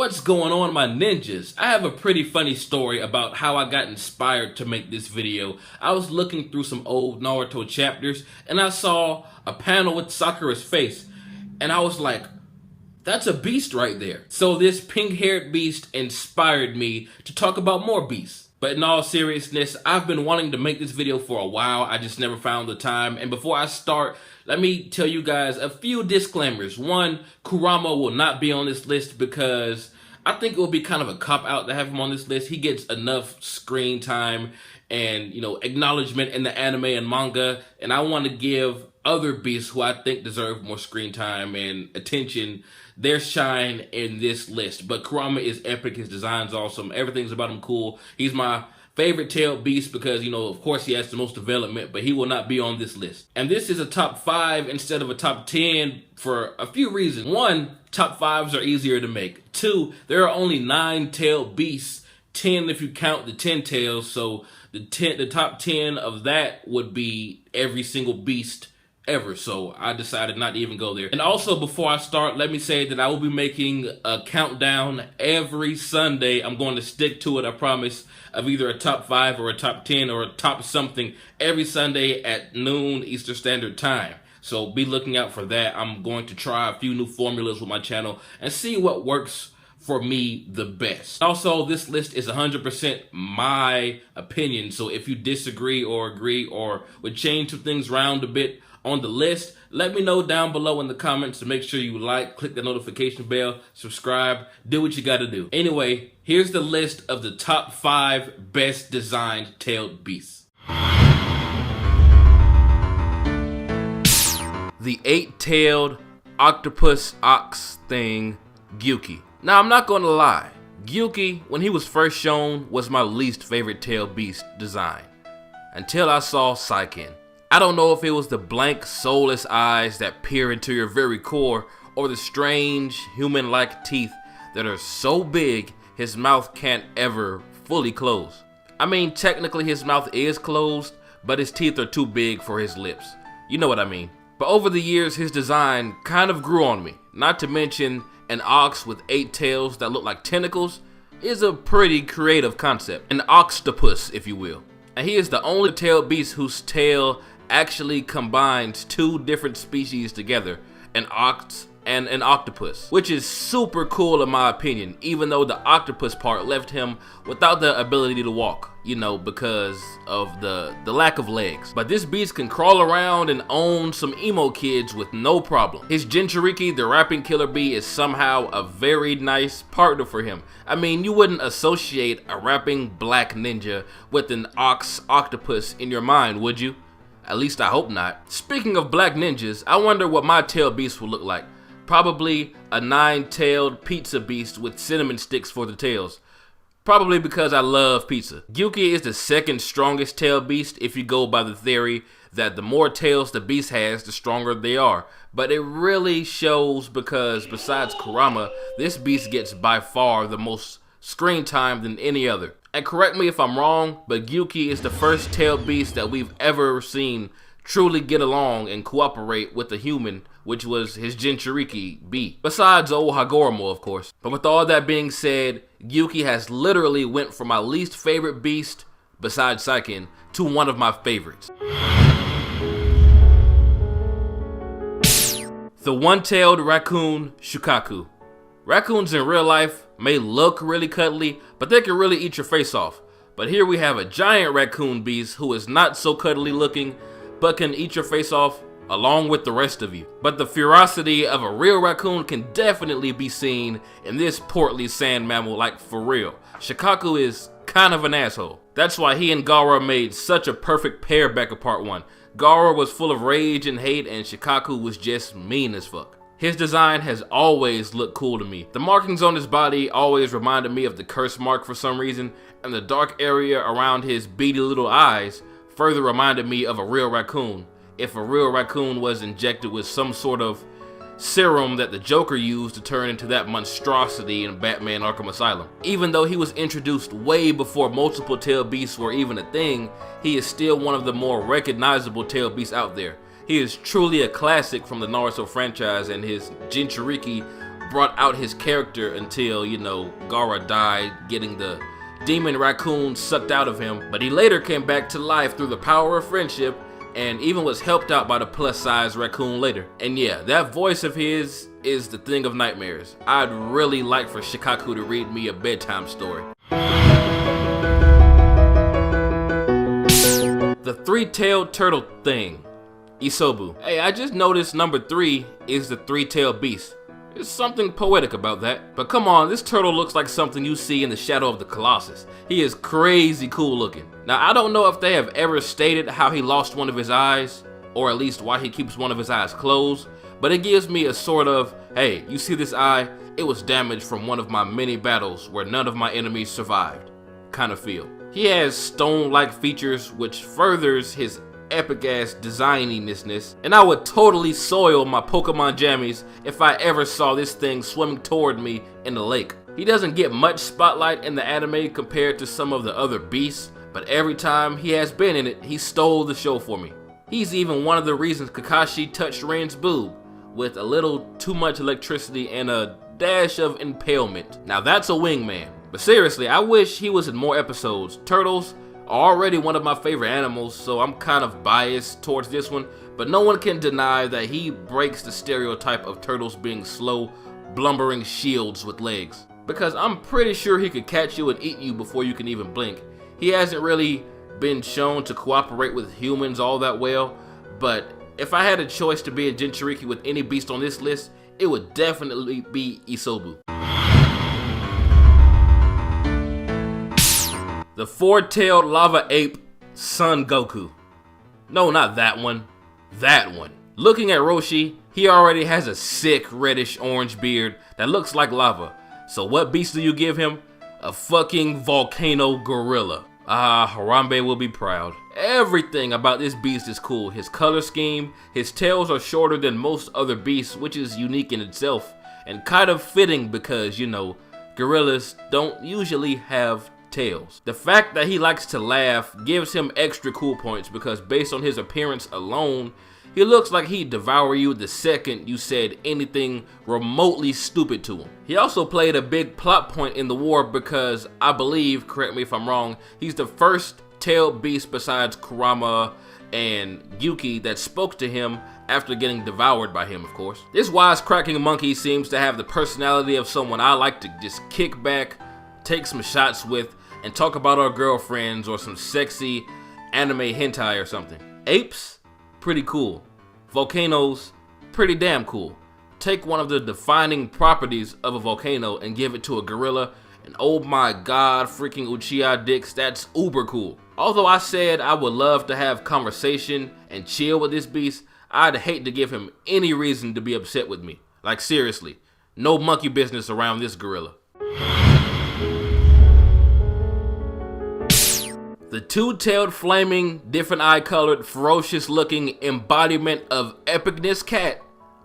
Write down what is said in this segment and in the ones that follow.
What's going on, my ninjas? I have a pretty funny story about how I got inspired to make this video. I was looking through some old Naruto chapters and I saw a panel with Sakura's face and I was like, that's a beast right there. So this pink-haired beast inspired me to talk about more beasts. But in all seriousness, I've been wanting to make this video for a while. I just never found the time. And before I start, let me tell you guys a few disclaimers. One, Kurama will not be on this list because I think it will be kind of a cop-out to have him on this list. He gets enough screen time and, acknowledgement in the anime and manga. And I want to give other beasts who I think deserve more screen time and attention their shine in this list. But Kurama is epic. His design's awesome. Everything's about him cool. He's my favorite tailed beast because, of course he has the most development, but he will not be on this list. And this is a top 5 instead of a top 10 for a few reasons. One, top 5s are easier to make. 2, there are only 9 tailed beasts, 10 if you count the 10 tails, so the top 10 of that would be every single beast ever, so I decided not to even go there. And also, before I start, let me say that I will be making a countdown every Sunday. I'm going to stick to it, I promise, of either a top 5 or a top 10 or a top something every Sunday at noon Eastern Standard Time. So be looking out for that. I'm going to try a few new formulas with my channel and see what works for me the best. Also, this list is 100% my opinion, so if you disagree or agree or would change some things around a bit on the list, let me know down below in the comments to make sure you like, click the notification bell, subscribe, do what you gotta do. Anyway, here's the list of the top 5 best designed tailed beasts. The 8-tailed octopus ox thing, Gyuki. Now, I'm not gonna lie, Gyuki, when he was first shown, was my least favorite tailed beast design, until I saw Saiken. I don't know if it was the blank, soulless eyes that peer into your very core, or the strange, human-like teeth that are so big his mouth can't ever fully close. I mean, technically his mouth is closed, but his teeth are too big for his lips. You know what I mean. But over the years, his design kind of grew on me. Not to mention, an ox with 8 tails that look like tentacles is a pretty creative concept. An oxtopus, if you will. And he is the only tailed beast whose tail actually combines 2 different species together, an ox and an octopus, which is super cool in my opinion, even though the octopus part left him without the ability to walk, because of the lack of legs. But this beast can crawl around and own some emo kids with no problem. His Jinchuriki, the rapping killer bee, is somehow a very nice partner for him. I mean, you wouldn't associate a rapping black ninja with an octopus in your mind, would you? At least I hope not. Speaking of black ninjas, I wonder what my tailed beast will look like. Probably a 9-tailed pizza beast with cinnamon sticks for the tails. Probably because I love pizza. Gyuki is the second strongest tailed beast if you go by the theory that the more tails the beast has, the stronger they are. But it really shows because besides Kurama, this beast gets by far the most screen time than any other. And correct me if I'm wrong, but Gyuki is the first tailed beast that we've ever seen truly get along and cooperate with a human, which was his Jinchuriki bee. Besides old Hagoromo, of course. But with all that being said, Gyuki has literally went from my least favorite beast, besides Saiken, to one of my favorites. The one-tailed raccoon, Shukaku. Raccoons in real life may look really cuddly, but they can really eat your face off. But here we have a giant raccoon beast who is not so cuddly looking, but can eat your face off along with the rest of you. But the ferocity of a real raccoon can definitely be seen in this portly sand mammal, like for real. Shukaku is kind of an asshole. That's why he and Gaara made such a perfect pair back in part 1. Gaara was full of rage and hate, and Shukaku was just mean as fuck. His design has always looked cool to me. The markings on his body always reminded me of the curse mark for some reason, and the dark area around his beady little eyes further reminded me of a real raccoon, if a real raccoon was injected with some sort of serum that the Joker used to turn into that monstrosity in Batman Arkham Asylum. Even though he was introduced way before multiple tailed beasts were even a thing, he is still one of the more recognizable tailed beasts out there. He is truly a classic from the Naruto franchise, and his Jinchuriki brought out his character until, you know, Gaara died, getting the demon raccoon sucked out of him, but he later came back to life through the power of friendship and even was helped out by the plus-size raccoon later. And yeah, that voice of his is the thing of nightmares. I'd really like for Shikaku to read me a bedtime story. The three-tailed turtle thing, Isobu. Hey, I just noticed number 3 is the three-tailed beast. There's something poetic about that. But come on, this turtle looks like something you see in the Shadow of the Colossus. He is crazy cool looking. Now, I don't know if they have ever stated how he lost one of his eyes, or at least why he keeps one of his eyes closed, but it gives me a sort of, hey, you see this eye? It was damaged from one of my many battles where none of my enemies survived kind of feel. He has stone-like features which furthers his epic-ass designiness, and I would totally soil my Pokemon jammies if I ever saw this thing swimming toward me in the lake. He doesn't get much spotlight in the anime compared to some of the other beasts, but every time he has been in it, he stole the show for me. He's even one of the reasons Kakashi touched Ren's boob, with a little too much electricity and a dash of impalement. Now that's a wingman. But seriously, I wish he was in more episodes. Turtles are already one of my favorite animals, so I'm kind of biased towards this one, but no one can deny that he breaks the stereotype of turtles being slow, blumbering shields with legs. Because I'm pretty sure he could catch you and eat you before you can even blink. He hasn't really been shown to cooperate with humans all that well, but if I had a choice to be a Jinchuriki with any beast on this list, it would definitely be Isobu. The four-tailed lava ape, Son Goku. No, not that one. That one. Looking at Roshi, he already has a sick reddish-orange beard that looks like lava. So what beast do you give him? A fucking volcano gorilla. Ah, Harambe will be proud. Everything about this beast is cool. His color scheme, his tails are shorter than most other beasts, which is unique in itself. And kind of fitting because, you know, gorillas don't usually have tails. The fact that he likes to laugh gives him extra cool points because based on his appearance alone, he looks like he'd devour you the second you said anything remotely stupid to him. He also played a big plot point in the war because I believe, correct me if I'm wrong, he's the first tailed beast besides Kurama and Yuki that spoke to him after getting devoured by him, of course. This wisecracking monkey seems to have the personality of someone I like to just kick back, take some shots with, and talk about our girlfriends or some sexy anime hentai or something. Apes? Pretty cool. Volcanoes? Pretty damn cool. Take one of the defining properties of a volcano and give it to a gorilla, and oh my god, freaking Uchiha dicks, that's uber cool. Although I said I would love to have conversation and chill with this beast, I'd hate to give him any reason to be upset with me. Like seriously, no monkey business around this gorilla. The two-tailed, flaming, different eye-colored, ferocious-looking embodiment of epicness cat,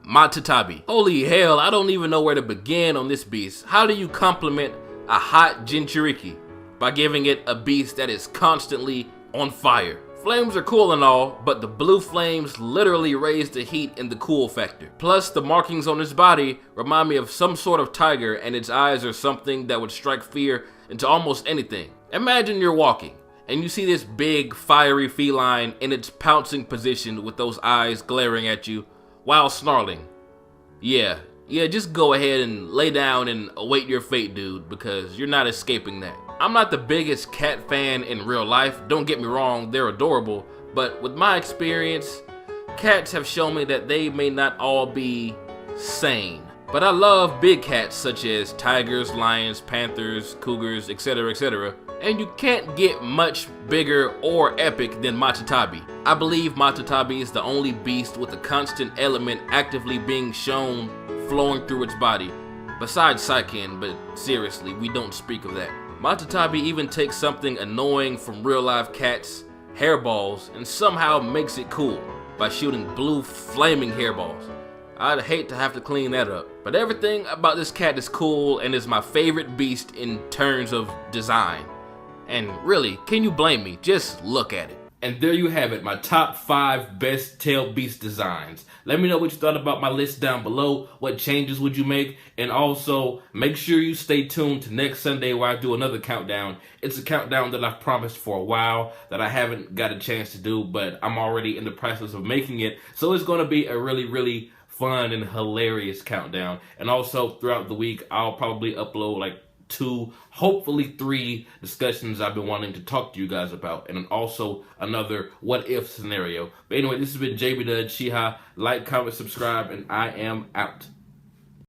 Matsutake. Holy hell, I don't even know where to begin on this beast. How do you compliment a hot Jinchuriki? By giving it a beast that is constantly on fire. Flames are cool and all, but the blue flames literally raise the heat and the cool factor. Plus, the markings on its body remind me of some sort of tiger, and its eyes are something that would strike fear into almost anything. Imagine you're walking, and you see this big, fiery feline in its pouncing position with those eyes glaring at you while snarling. Yeah, just go ahead and lay down and await your fate, dude, because you're not escaping that. I'm not the biggest cat fan in real life, don't get me wrong, they're adorable, but with my experience, cats have shown me that they may not all be sane. But I love big cats such as tigers, lions, panthers, cougars, etc, etc. And you can't get much bigger or epic than Matsutake. I believe Matsutake is the only beast with a constant element actively being shown flowing through its body. Besides Saiken, but seriously, we don't speak of that. Matsutake even takes something annoying from real life cats, hairballs, and somehow makes it cool by shooting blue flaming hairballs. I'd hate to have to clean that up. But everything about this cat is cool and is my favorite beast in terms of design. And really, can you blame me? Just look at it. And there you have it, my top 5 best tail beast designs. Let me know what you thought about my list down below. What changes would you make? And also, make sure you stay tuned to next Sunday where I do another countdown. It's a countdown that I've promised for a while that I haven't got a chance to do, but I'm already in the process of making it. So it's going to be a really fun and hilarious countdown. And also, throughout the week, I'll probably upload like 2, hopefully 3 discussions I've been wanting to talk to you guys about, and also another what if scenario. But anyway, this has been jbDAuchiha. Like, comment, subscribe, and I am out.